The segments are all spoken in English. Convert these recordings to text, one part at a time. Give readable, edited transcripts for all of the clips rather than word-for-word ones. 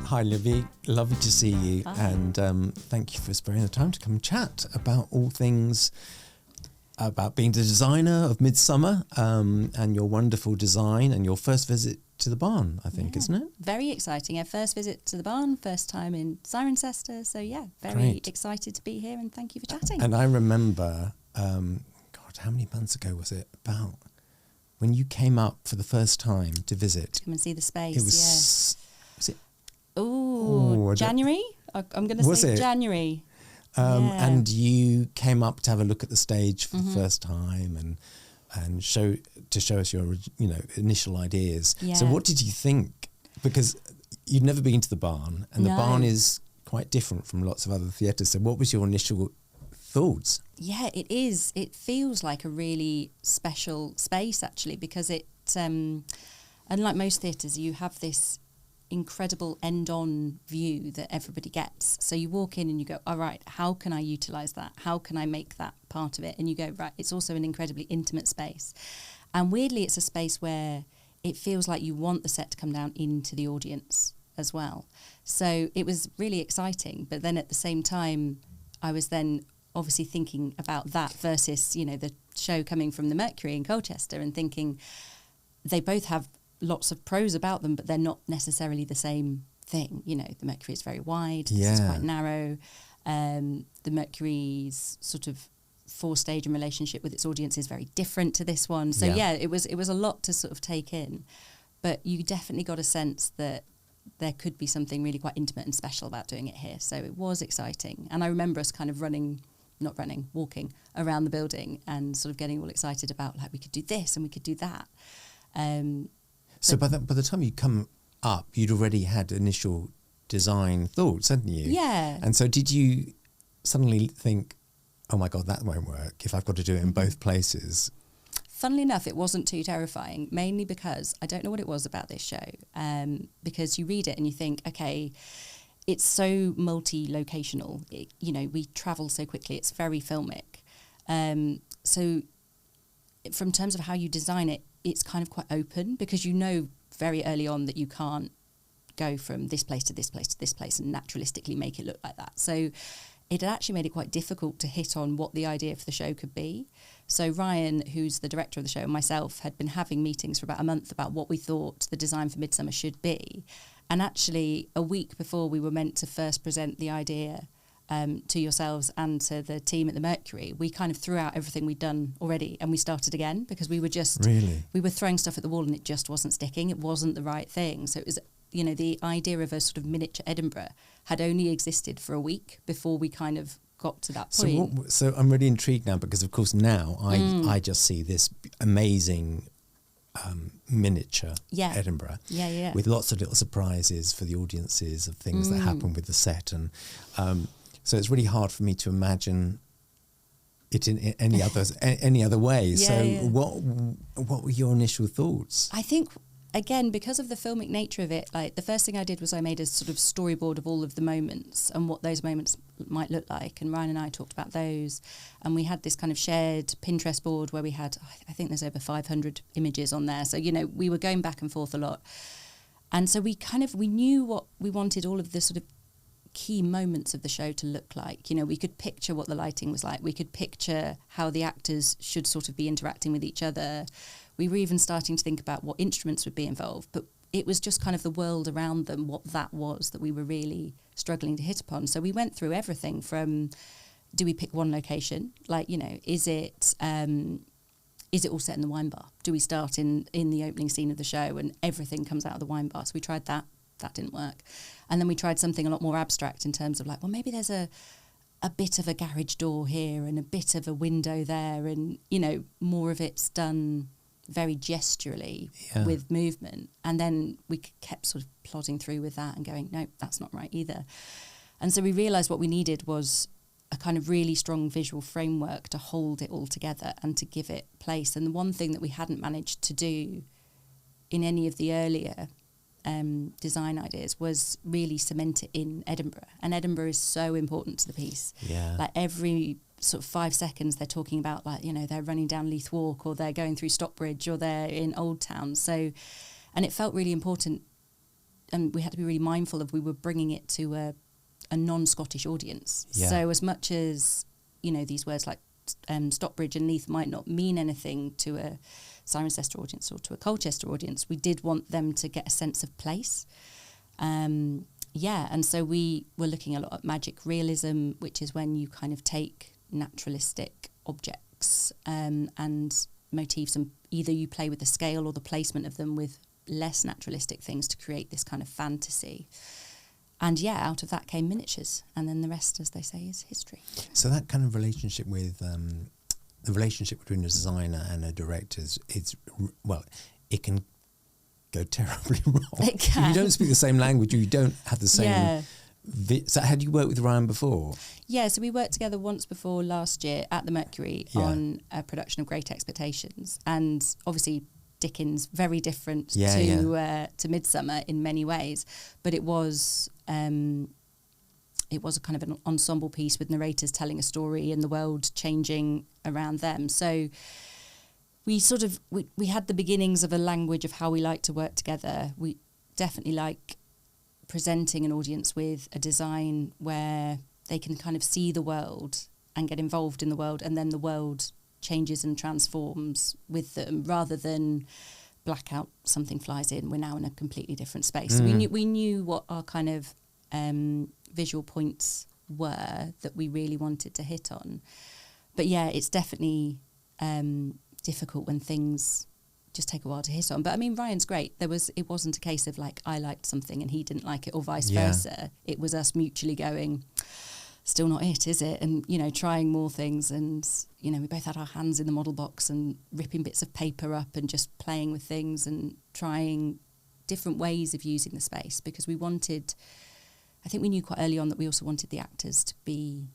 Hi, Libby. Lovely to see you. Hi. And thank you for sparing the time to come and chat about all things about being the designer of Midsummer and your wonderful design and your first visit to the barn, I think, isn't it? Very exciting. Our first visit to the barn, first time in Cirencester. So, yeah, very Great. Excited to be here and thank you for chatting. And I remember, God, how many months ago was it? About when you came up for the first time to visit. Come and see the space, It was it? Oh, January? I'm going to say it? January. And you came up to have a look at the stage for the first time and show us your initial ideas. Yeah. So what did you think? Because you'd never been to the barn, and the barn is quite different from lots of other theatres. So what was your initial thoughts? Yeah, it is. It feels like a really special space, actually, because it, unlike most theatres, you have this incredible end-on view that everybody gets. So you walk in and you go, all right, how can I utilise that? How can I make that part of it? And you go, right, it's also an incredibly intimate space. And weirdly, it's a space where it feels like you want the set to come down into the audience as well. So it was really exciting. But then at the same time, I was then obviously thinking about that versus, the show coming from the Mercury in Colchester and thinking they both have lots of pros about them, but they're not necessarily the same thing. The Mercury is very wide, this is quite narrow. The Mercury's sort of four-stage and relationship with its audience is very different to this one. So it was a lot to sort of take in, but you definitely got a sense that there could be something really quite intimate and special about doing it here. So it was exciting. And I remember us kind of walking around the building and sort of getting all excited about, like, we could do this and we could do that. So by the time you come up, you'd already had initial design thoughts, hadn't you? Yeah. And so did you suddenly think, oh my God, that won't work if I've got to do it in both places? Funnily enough, it wasn't too terrifying, mainly because I don't know what it was about this show, because you read it and you think, okay, it's so multi-locational. We travel so quickly. It's very filmic. So from terms of how you design it, it's kind of quite open because very early on that you can't go from this place to this place to this place and naturalistically make it look like that. So it had actually made it quite difficult to hit on what the idea for the show could be. So Ryan, who's the director of the show, and myself had been having meetings for about a month about what we thought the design for Midsummer should be. And actually, a week before we were meant to first present the idea to yourselves and to the team at the Mercury, we kind of threw out everything we'd done already and we started again because we were just... Really? We were throwing stuff at the wall and it just wasn't sticking. It wasn't the right thing. So it was, the idea of a sort of miniature Edinburgh had only existed for a week before we kind of got to that point. So I'm really intrigued now because, of course, now I just see this amazing miniature Edinburgh with lots of little surprises for the audiences of things that happen with the set. And so it's really hard for me to imagine it in any other way. What were your initial thoughts? I think, again, because of the filmic nature of it, like the first thing I did was I made a sort of storyboard of all of the moments and what those moments might look like. And Ryan and I talked about those. And we had this kind of shared Pinterest board where we had, I think there's over 500 images on there. So, we were going back and forth a lot. And so we knew what we wanted all of the sort of key moments of the show to look like. We could picture what the lighting was like. We could picture how the actors should sort of be interacting with each other. We were even starting to think about what instruments would be involved, but it was just kind of the world around them, what that was that we were really struggling to hit upon. So we went through everything from, do we pick one location? Like, is it all set in the wine bar? Do we start in the opening scene of the show and everything comes out of the wine bar? So we tried that. That didn't work. And then we tried something a lot more abstract in terms of like, well, maybe there's a bit of a garage door here and a bit of a window there and, more of it's done very gesturally with movement. And then we kept sort of plodding through with that and going, no, that's not right either. And so we realised what we needed was a kind of really strong visual framework to hold it all together and to give it place. And the one thing that we hadn't managed to do in any of the earlier design ideas was really cement it in Edinburgh. And Edinburgh is so important to the piece. Yeah. Like every sort of 5 seconds they're talking about, like, they're running down Leith Walk or they're going through Stockbridge or they're in Old Town. So, and it felt really important we had to be really mindful of, we were bringing it to a non-Scottish audience. Yeah. So as much as, you know, these words like Stockbridge and Leith might not mean anything to a Cirencester audience or to a Colchester audience, we did want them to get a sense of place. And so we were looking a lot at magic realism, which is when you kind of take naturalistic objects and motifs, and either you play with the scale or the placement of them with less naturalistic things to create this kind of fantasy. And out of that came miniatures, and then the rest, as they say, is history. So that kind of relationship with the relationship between a designer and a director is well, it can go terribly wrong. It can. If you don't speak the same language, or you don't have the same. Yeah. So had you worked with Ryan before? Yeah, so we worked together once before last year at the Mercury on a production of Great Expectations, and obviously Dickens, very different to Midsummer in many ways, but it was a kind of an ensemble piece with narrators telling a story and the world changing around them. So we sort of we had the beginnings of a language of how we like to work together. We definitely like presenting an audience with a design where they can kind of see the world and get involved in the world, and then the world changes and transforms with them, rather than blackout, something flies in, we're now in a completely different space. So we knew what our kind of visual points were that we really wanted to hit on. But it's definitely difficult when things just take a while to hit on. But I mean, Ryan's great. It wasn't a case of like I liked something and he didn't like it, or vice versa. It was us mutually going, still not it, is it? And, you know, trying more things. And, you know, we both had our hands in the model box and ripping bits of paper up and just playing with things and trying different ways of using the space, because I think we knew quite early on that we also wanted the actors to be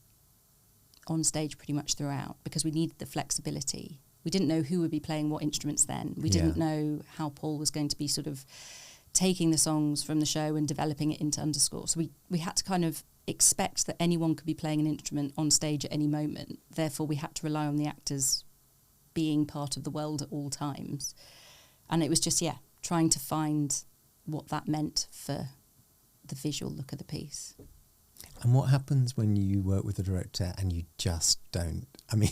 on stage pretty much throughout, because we needed the flexibility. We didn't know who would be playing what instruments then. We didn't know how Paul was going to be sort of taking the songs from the show and developing it into underscore. So we had to kind of expect that anyone could be playing an instrument on stage at any moment. Therefore, we had to rely on the actors being part of the world at all times. And it was just, trying to find what that meant for the visual look of the piece. And what happens when you work with a director and you just don't? I mean,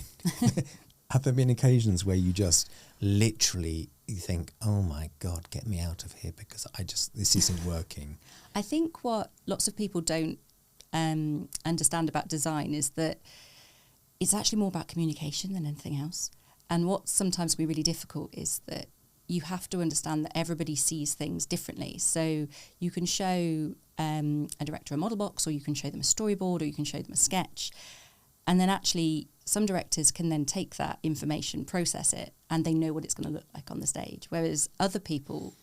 have there been occasions where you just literally you think, oh my God, get me out of here, because this isn't working? I think what lots of people don't understand about design is that it's actually more about communication than anything else. And what sometimes can be really difficult is that you have to understand that everybody sees things differently. So you can show a director a model box, or you can show them a storyboard, or you can show them a sketch. And then actually some directors can then take that information, process it, and they know what it's going to look like on the stage. Whereas other people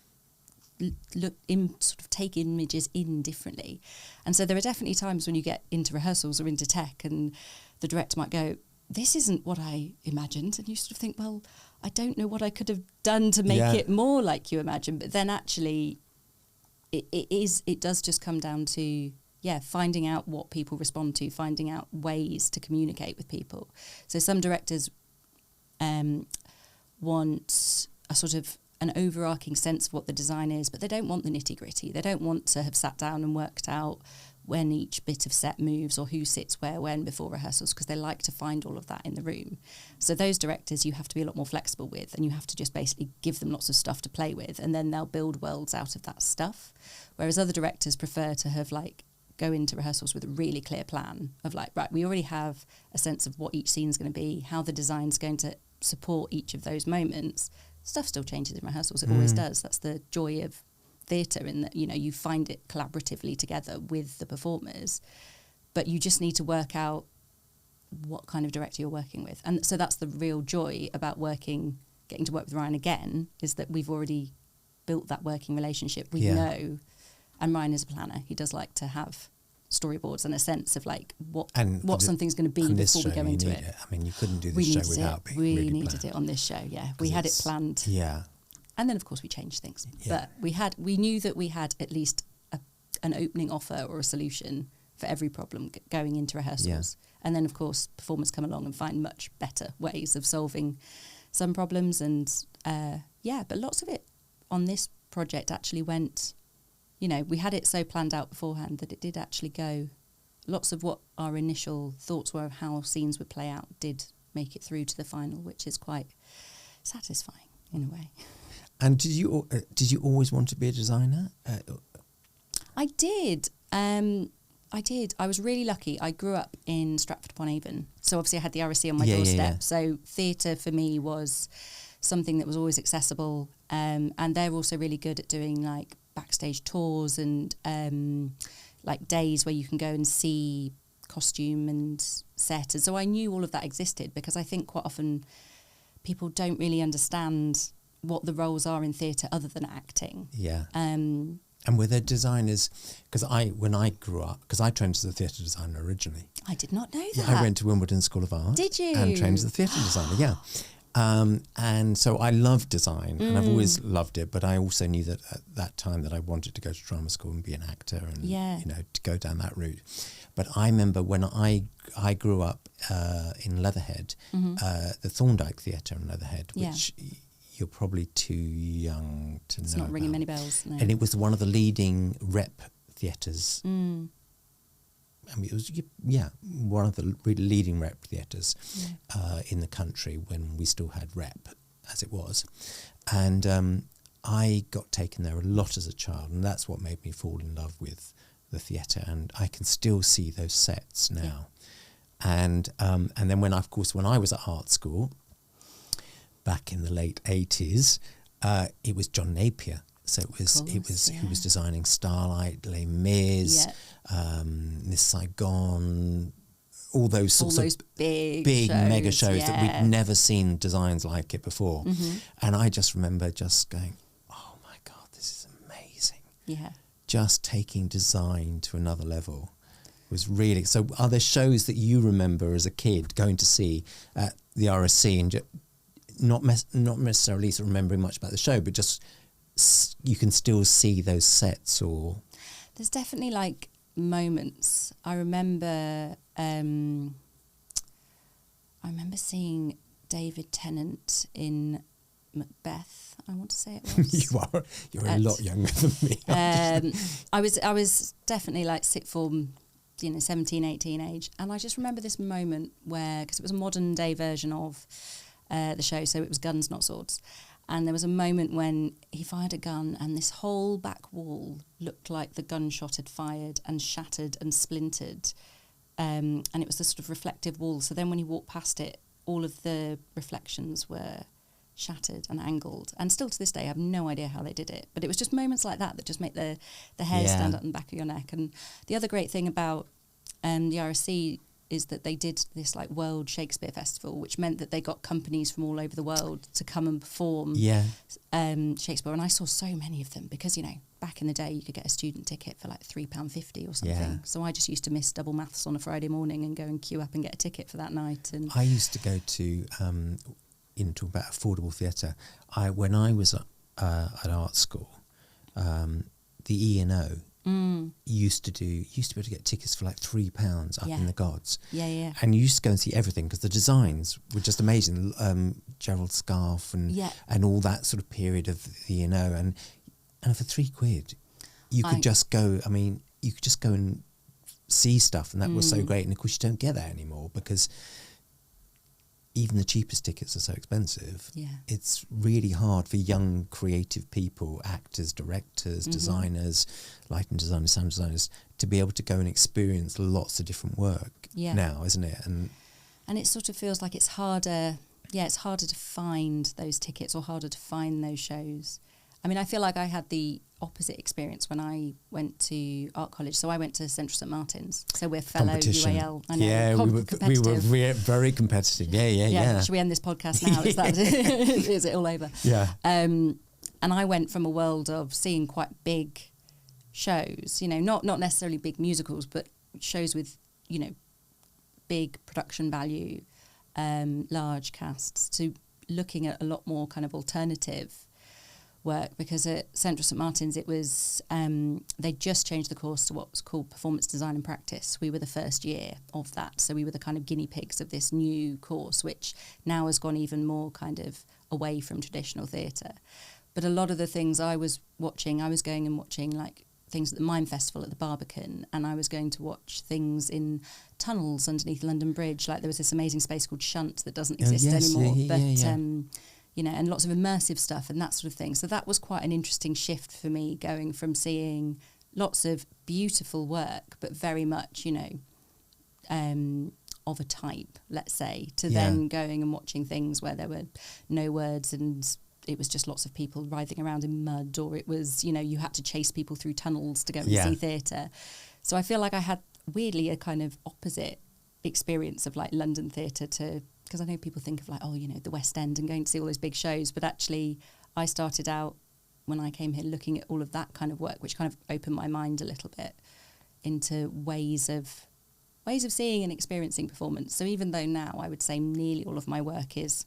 take images in differently. And so there are definitely times when you get into rehearsals or into tech and the director might go, this isn't what I imagined. And you sort of think, well, I don't know what I could have done to make it more like you imagined. But then actually it does just come down to, finding out what people respond to, finding out ways to communicate with people. So some directors want a sort of an overarching sense of what the design is, but they don't want the nitty-gritty. They don't want to have sat down and worked out when each bit of set moves or who sits where when before rehearsals, because they like to find all of that in the room. So those directors you have to be a lot more flexible with, and you have to just basically give them lots of stuff to play with, and then they'll build worlds out of that stuff. Whereas other directors prefer to have go into rehearsals with a really clear plan of right, we already have a sense of what each scene is going to be, how the design's going to support each of those moments. Stuff still changes in rehearsals, it always does. That's the joy of theatre, in that, you know, you find it collaboratively together with the performers, but you just need to work out what kind of director you're working with. And so that's the real joy about getting to work with Ryan again, is that we've already built that working relationship. We know, and Ryan is a planner. He does like to have storyboards and a sense of what something's going to be before we go into it. I mean, you couldn't do this show without being really planned. We needed it on this show, we had it planned. Yeah. And then, of course, we changed things. Yeah. But we knew that we had at least an opening offer or a solution for every problem going into rehearsals. Yeah. And then, of course, performers come along and find much better ways of solving some problems. And, but lots of it on this project actually went, we had it so planned out beforehand that it did actually go. Lots of what our initial thoughts were of how scenes would play out did make it through to the final, which is quite satisfying in a way. And did you always want to be a designer? I did. I was really lucky. I grew up in Stratford-upon-Avon, so obviously I had the RSC on my doorstep. So theatre for me was something that was always accessible, and they're also really good at doing like backstage tours and like days where you can go and see costume and set. And so I knew all of that existed, because I think quite often people don't really understand what the roles are in theatre other than acting. Yeah. And were there designers? Because when I grew up, because I trained as a theatre designer originally. I did not know that. Yeah, I went to Wimbledon School of Art. Did you? And trained as a theatre designer, yeah. And so I loved design, and I've always loved it, but I also knew that at that time that I wanted to go to drama school and be an actor and, to go down that route. But I remember when I grew up in Leatherhead, the Thorndike Theatre in Leatherhead, which... You're probably too young to know. It's not ringing many bells. No. And it was one of the leading rep theatres. I mean, it was one of the really leading rep theatres in the country when we still had rep, as it was. And I got taken there a lot as a child, and that's what made me fall in love with the theatre. And I can still see those sets now. And then when I was at art school, back in the late 80s, it was John Napier. So he was designing Starlight, Les Mis, Miss Saigon, all those sorts of big shows, mega shows that we'd never seen designs like it before. And I just remember just going, oh my God, this is amazing. Yeah. Just taking design to another level was really... So are there shows that you remember as a kid going to see at the RSC and not necessarily sort of remembering much about the show, but just you can still see those sets? Or there's definitely like moments. I remember seeing David Tennant in Macbeth. I want to say it was. You're a lot younger than me. I was definitely like sixth form, 17, 18 age, and I just remember this moment where, because it was a modern day version of the show, so it was guns, not swords. And there was a moment when he fired a gun and this whole back wall looked like the gunshot had fired and shattered and splintered. And it was this sort of reflective wall. So then when he walked past it, all of the reflections were shattered and angled. And still to this day, I have no idea how they did it. But it was just moments like that just make the hair stand up on the back of your neck. And the other great thing about the RSC is that they did this like World Shakespeare Festival, which meant that they got companies from all over the world to come and perform Shakespeare. And I saw so many of them because, back in the day you could get a student ticket for like £3.50 or something. Yeah. So I just used to miss double maths on a Friday morning and go and queue up and get a ticket for that night. And I used to go to, talk about affordable theatre. When I was at art school, the E&O, used to be able to get tickets for like £3 up in the gods. Yeah. And you used to go and see everything because the designs were just amazing. Gerald Scarfe and all that sort of period of the E&O. And for £3, you could just go. I mean, you could just go and see stuff, and that was so great. And of course, you don't get that anymore because even the cheapest tickets are so expensive. Yeah. It's really hard for young creative people, actors, directors, designers, lighting designers, sound designers, to be able to go and experience lots of different work now, isn't it? And it sort of feels like it's harder to find those tickets or harder to find those shows. I mean, I feel like I had the opposite experience when I went to art college. So I went to Central St Martin's. So we're fellow UAL. I know, we were very competitive. Yeah. Should we end this podcast now? Is it all over? Yeah. And I went from a world of seeing quite big shows, not necessarily big musicals, but shows with, big production value, large casts, to looking at a lot more kind of alternative work, because at Central St Martin's it was they just changed the course to what was called performance design and practice. We were the first year of that, so we were the kind of guinea pigs of this new course, which now has gone even more kind of away from traditional theatre. But a lot of the things I was watching, I was going and watching like things at the Mime Festival at the Barbican, and I was going to watch things in tunnels underneath London Bridge. Like there was this amazing space called Shunt that doesn't exist anymore, you know, and lots of immersive stuff and that sort of thing. So that was quite an interesting shift for me, going from seeing lots of beautiful work, but very much, you know, of a type, let's say, to then going and watching things where there were no words and it was just lots of people writhing around in mud, or it was, you know, you had to chase people through tunnels to go and see theatre. So I feel like I had weirdly a kind of opposite experience of like London theatre to, because I know people think of like, oh, you know, the West End and going to see all those big shows, but actually I started out when I came here looking at all of that kind of work, which kind of opened my mind a little bit into ways of seeing and experiencing performance. So even though now I would say nearly all of my work is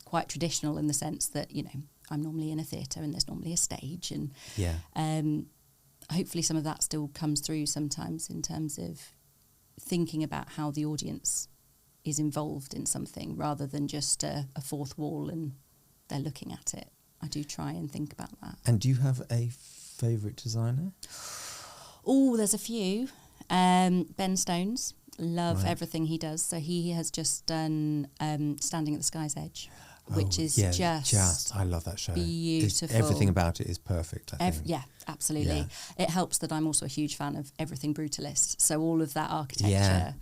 quite traditional in the sense that, you know, I'm normally in a theatre and there's normally a stage, and hopefully some of that still comes through sometimes in terms of thinking about how the audience is involved in something rather than just a fourth wall and they're looking at it. I do try and think about that. And do you have a favourite designer? Oh, there's a few. Ben Stones. Love everything he does. So he has just done Standing at the Sky's Edge, which is just I love that show. Beautiful. Everything about it is perfect, I think. Yeah, absolutely. Yeah. It helps that I'm also a huge fan of everything brutalist. So all of that architecture. Yeah.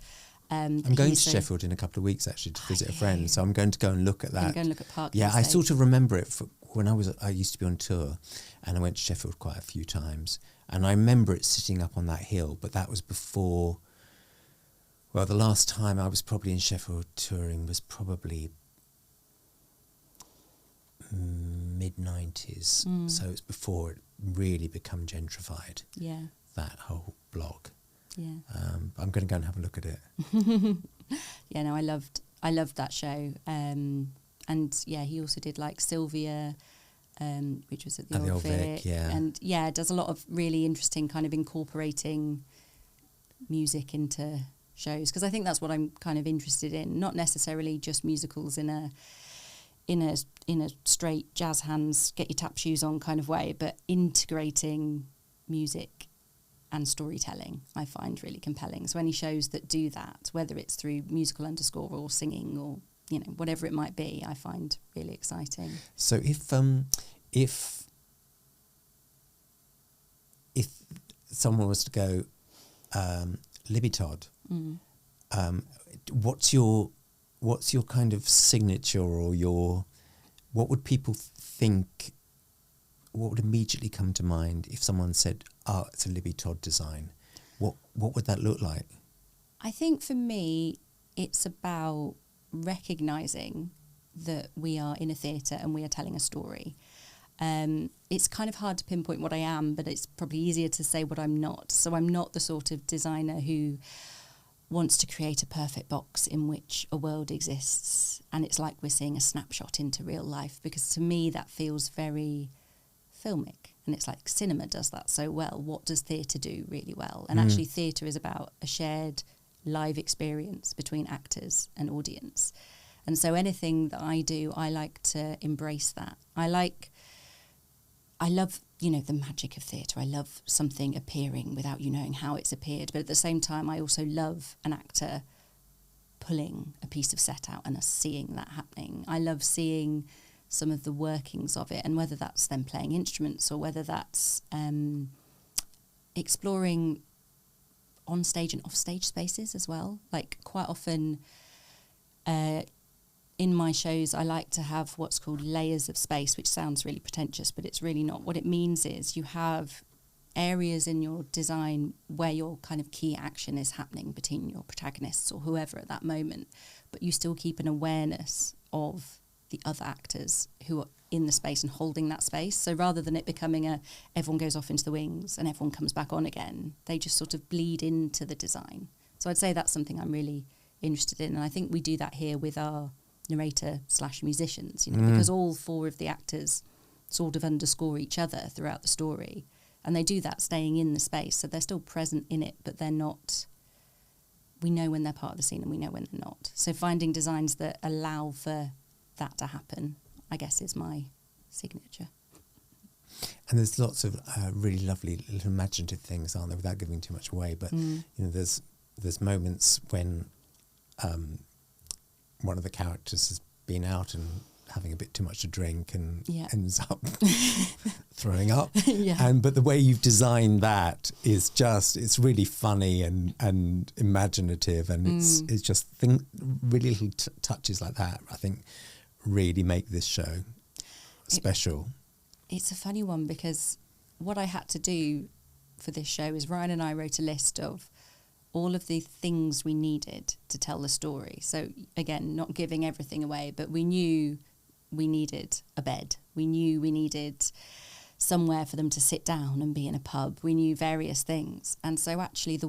I'm going to Sheffield in a couple of weeks actually to visit a friend, so I'm going to go and look at that. Go and look at Park. Yeah, I sort of remember it when I used to be on tour, and I went to Sheffield quite a few times, and I remember it sitting up on that hill. But that was before. Well, the last time I was probably in Sheffield touring was probably mid-90s, so it's before it really become gentrified. Yeah, that whole block. Yeah, I'm going to go and have a look at it. Yeah, no, I loved that show, and yeah, he also did like Sylvia, which was at the Old Vic, and does a lot of really interesting kind of incorporating music into shows, because I think that's what I'm kind of interested in, not necessarily just musicals in a straight jazz hands, get your tap shoes on kind of way, but integrating music and storytelling I find really compelling. So any shows that do that, whether it's through musical underscore or singing or, you know, whatever it might be, I find really exciting. So if someone was to go, Libby Todd, what's your kind of signature, or what would people think? What would immediately come to mind if someone said, "Oh, it's a Libby Todd design"? What would that look like? I think for me, it's about recognising that we are in a theatre and we are telling a story. It's kind of hard to pinpoint what I am, but it's probably easier to say what I'm not. So I'm not the sort of designer who wants to create a perfect box in which a world exists and it's like we're seeing a snapshot into real life, because to me that feels very filmic, and it's like cinema does that so well. What does theatre do really well? And actually theatre is about a shared live experience between actors and audience. And so anything that I do, I like to embrace that. I love, you know, the magic of theatre. I love something appearing without you knowing how it's appeared. But at the same time, I also love an actor pulling a piece of set out and us seeing that happening. I love seeing some of the workings of it, and whether that's them playing instruments or whether that's exploring on-stage and off-stage spaces as well. Like quite often in my shows, I like to have what's called layers of space, which sounds really pretentious, but it's really not. What it means is you have areas in your design where your kind of key action is happening between your protagonists or whoever at that moment, but you still keep an awareness of the other actors who are in the space and holding that space. So rather than it becoming everyone goes off into the wings and everyone comes back on again, they just sort of bleed into the design. So I'd say that's something I'm really interested in. And I think we do that here with our narrator/musicians, you know, because all four of the actors sort of underscore each other throughout the story. And they do that staying in the space. So they're still present in it, but they're not, we know when they're part of the scene and we know when they're not. So finding designs that allow for that to happen, I guess, is my signature. And there's lots of really lovely little imaginative things, aren't there, without giving too much away. But there's moments when one of the characters has been out and having a bit too much to drink and ends up throwing up. But the way you've designed that is it's really funny and imaginative, and it's just really little touches like that, I think, really make this show special. It's a funny one, because what I had to do for this show is Ryan and I wrote a list of all of the things we needed to tell the story. So again, not giving everything away, but we knew we needed a bed. We knew we needed somewhere for them to sit down and be in a pub. We knew various things. And so actually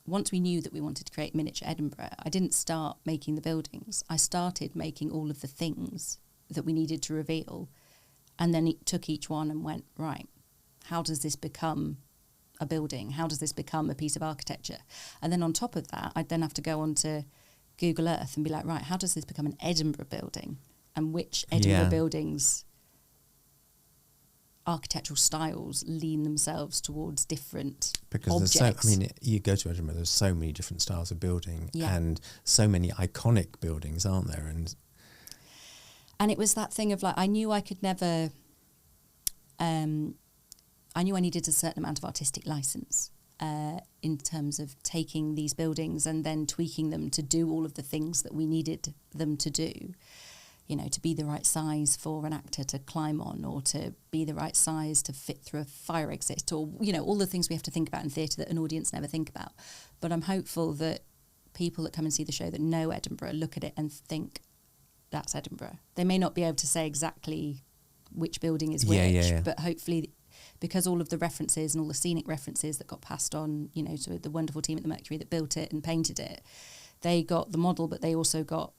once we knew that we wanted to create miniature Edinburgh, I didn't start making the buildings. I started making all of the things that we needed to reveal. And then it took each one and went, right, how does this become a building? How does this become a piece of architecture? And then on top of that, I'd then have to go onto Google Earth and be like, right, how does this become an Edinburgh building? And which Edinburgh buildings, architectural styles, lean themselves towards different objects? You go to Edinburgh, there's so many different styles of building and so many iconic buildings, aren't there? And it was that thing of like, I knew I could never, I knew I needed a certain amount of artistic license in terms of taking these buildings and then tweaking them to do all of the things that we needed them to do. To be the right size for an actor to climb on, or to be the right size to fit through a fire exit, or, all the things we have to think about in theatre that an audience never think about. But I'm hopeful that people that come and see the show that know Edinburgh look at it and think, that's Edinburgh. They may not be able to say exactly which building is which, but hopefully, because all of the references and all the scenic references that got passed on, to the wonderful team at the Mercury that built it and painted it, they got the model, but they also got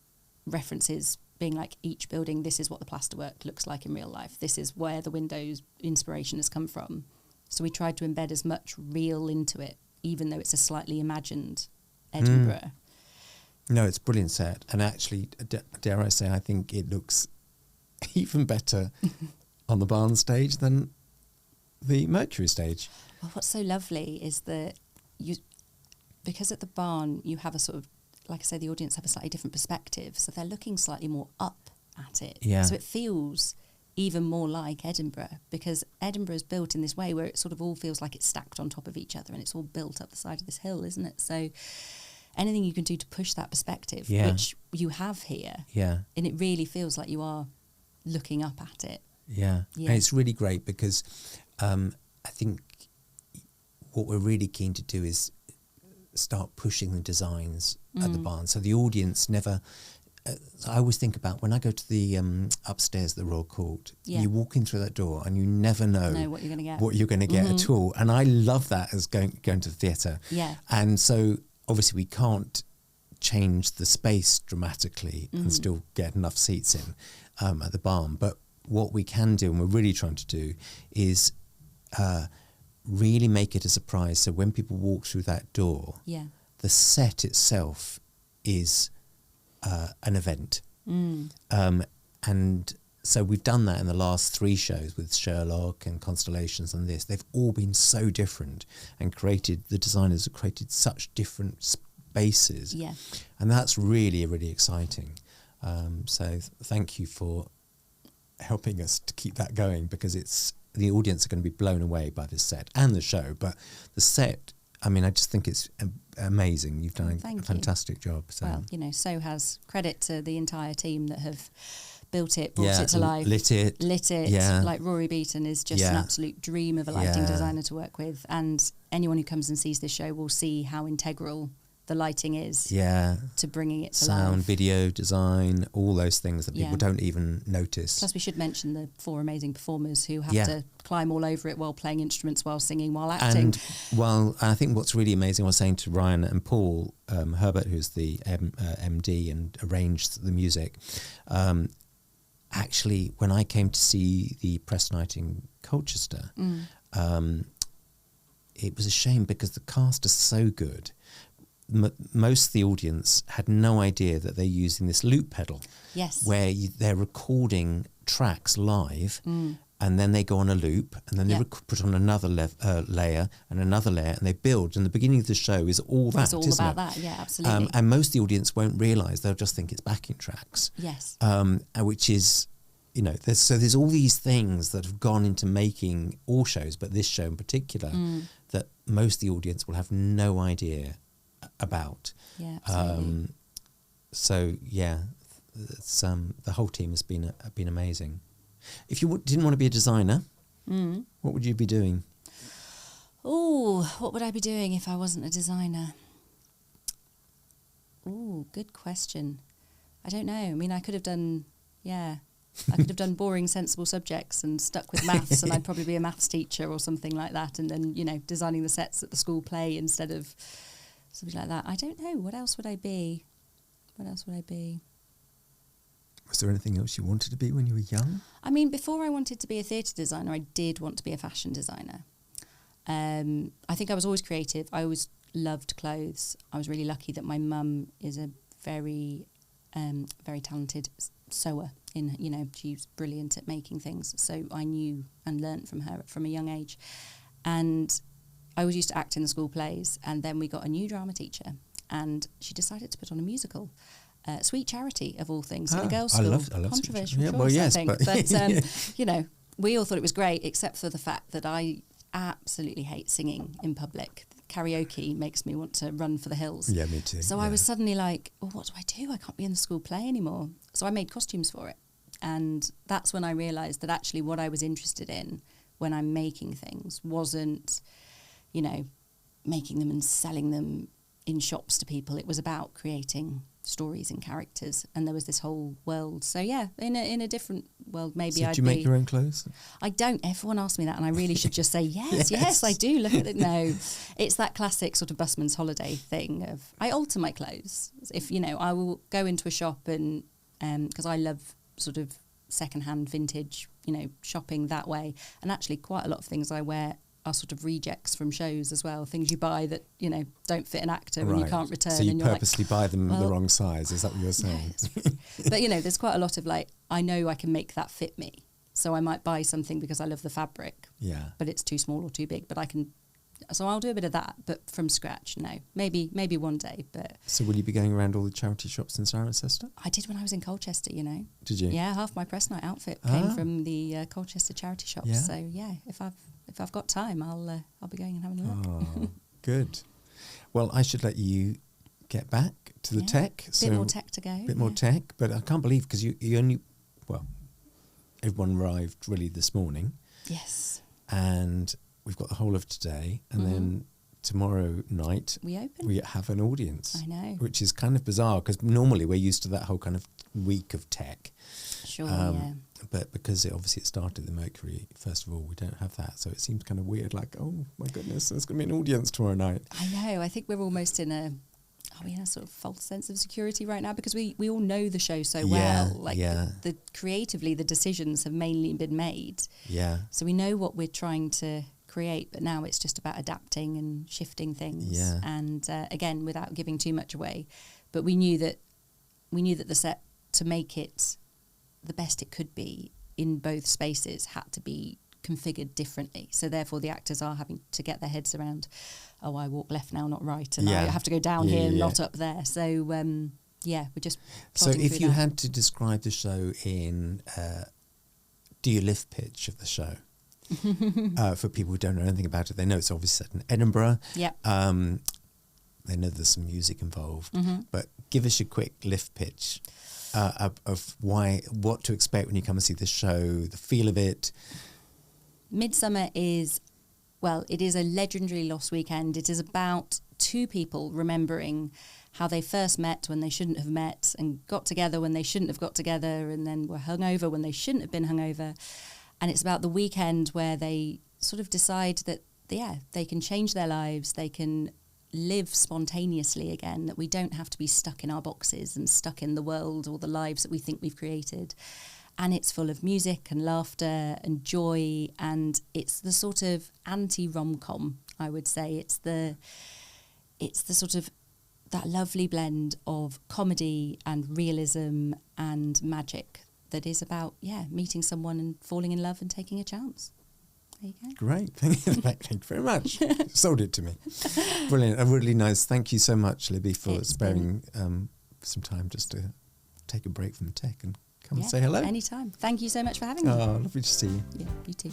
references being like, each building, this is what the plasterwork looks like in real life. This is where the windows inspiration has come from. So we tried to embed as much real into it, even though it's a slightly imagined Edinburgh. No, it's a brilliant set. And actually, dare I say, I think it looks even better on the barn stage than the Mercury stage. Well, what's so lovely is that because at the barn you have a sort of, like I say, the audience have a slightly different perspective. So they're looking slightly more up at it. Yeah. So it feels even more like Edinburgh, because Edinburgh is built in this way where it sort of all feels like it's stacked on top of each other and it's all built up the side of this hill, isn't it? So anything you can do to push that perspective, which you have here, and it really feels like you are looking up at it. Yeah. And it's really great because I think what we're really keen to do is start pushing the designs at the barn. So the audience never... I always think about when I go to the upstairs at the Royal Court, you walk in through that door and you never know what you're going to get at all. And I love that as going to the theatre. Yeah. And so obviously we can't change the space dramatically and still get enough seats in at the barn. But what we can do, and we're really trying to do, is really make it a surprise. So when people walk through that door, the set itself is an event. And so we've done that in the last 3 shows with Sherlock and Constellations and this. They've all been so different and the designers have created such different spaces. Yeah. And that's really, really exciting. So thank you for helping us to keep that going, because the audience are going to be blown away by this set and the show. But the set, I mean, I just think it's amazing. You've done a fantastic job. So. Well, so has credit to the entire team that have built it, brought it to life. Lit it. Yeah. Like Rory Beaton is just an absolute dream of a lighting designer to work with. And anyone who comes and sees this show will see how integral the lighting is to bringing it to life. Sound, video, design, all those things that people don't even notice. Plus we should mention the 4 amazing performers who have to climb all over it while playing instruments, while singing, while acting. And I think what's really amazing, I was saying to Ryan and Paul, Herbert, who's the MD and arranged the music, actually when I came to see the press night in Colchester, it was a shame because the cast is so good. Most of the audience had no idea that they're using this loop pedal, where they're recording tracks live, and then they go on a loop, and then they put on another layer and another layer, and they build. And the beginning of the show is all that, it's all isn't about it? that, yeah, absolutely. And most of the audience won't realise; they'll just think it's backing tracks. Yes. Which is, there's all these things that have gone into making all shows, but this show in particular, that most of the audience will have no idea about. Yeah, absolutely. So yeah, it's, the whole team has been amazing. If you didn't want to be a designer, what would you be doing? Oh, what would I be doing if I wasn't a designer? Oh, good question. I don't know. I mean, I could have done boring, sensible subjects and stuck with maths, and I'd probably be a maths teacher or something like that, and then, designing the sets at the school play instead of something like that. I don't know. What else would I be? Was there anything else you wanted to be when you were young? I mean, before I wanted to be a theatre designer, I did want to be a fashion designer. I think I was always creative. I always loved clothes. I was really lucky that my mum is a very, very talented sewer. She's brilliant at making things. So I knew and learnt from her from a young age. And I always used to act in the school plays. And then we got a new drama teacher, and she decided to put on a musical. Sweet Charity, of all things, in a girls' school. I love controversial choice, well, yes, I think. But we all thought it was great, except for the fact that I absolutely hate singing in public. Karaoke makes me want to run for the hills. Yeah, me too. So I was suddenly like, well, what do? I can't be in the school play anymore. So I made costumes for it. And that's when I realised that actually what I was interested in when I'm making things wasn't, making them and selling them in shops to people. It was about creating stories and characters, and there was this whole world. So yeah, in a different world, maybe so I'd do you make your own clothes? I don't. Everyone asks me that, and I really should just say yes, I do. Look at it. No, it's that classic sort of busman's holiday thing of I alter my clothes. If I will go into a shop and because I love sort of secondhand vintage, shopping that way, and actually quite a lot of things I wear are sort of rejects from shows as well, things you buy that don't fit an actor and you can't return. So you and purposely buy them the wrong size, is that what you're saying? But there's quite a lot of I know I can make that fit me, so I might buy something because I love the fabric, but it's too small or too big, but I can, so I'll do a bit of that, but from scratch, no. Maybe one day, but... So will you be going around all the charity shops in Cirencester? I did when I was in Colchester, Did you? Yeah, half my press night outfit came from the Colchester charity shops. Yeah. So yeah, if I've got time, I'll be going and having a look. Oh, good. Well, I should let you get back to the tech. A bit more tech to go. More tech, but I can't believe, because you only, everyone arrived really this morning. Yes. And we've got the whole of today, and then tomorrow night we have an audience. I know. Which is kind of bizarre, because normally we're used to that whole kind of week of tech. Sure, yeah. But because it started the Mercury Festival, we don't have that. So it seems kind of weird, like, oh my goodness, there's going to be an audience tomorrow night. I know. I think we're almost in a sort of false sense of security right now, because we all know the show so well. The creatively, the decisions have mainly been made. Yeah. So we know what we're trying to create, but now it's just about adapting and shifting things. Yeah. And again, without giving too much away, but we knew that the set, to make it the best it could be in both spaces, had to be configured differently. So therefore the actors are having to get their heads around, I walk left now, not right, and I have to go down here and not up there. So we're just so if you had to describe the show in do you lift pitch of the show for people who don't know anything about it, they know it's obviously set in Edinburgh. They know there's some music involved, but give us your quick lift pitch of what to expect when you come and see the show, the feel of it. Midsummer is a legendary lost weekend. It is about two people remembering how they first met when they shouldn't have met, and got together when they shouldn't have got together, and then were hungover when they shouldn't have been hungover. And it's about the weekend where they sort of decide that, they can change their lives, they can live spontaneously again, that we don't have to be stuck in our boxes and stuck in the world or the lives that we think we've created. And it's full of music and laughter and joy, and it's the sort of anti-rom-com, I would say. It's the sort of that lovely blend of comedy and realism and magic that is about, meeting someone and falling in love and taking a chance. There you go. Great. Thank you very much. Sold it to me. Brilliant. Really nice. Thank you so much, Libby, for sparing some time just to take a break from tech and come and say hello. Anytime. Thank you so much for having me. Oh, lovely to see you. Yeah, you too.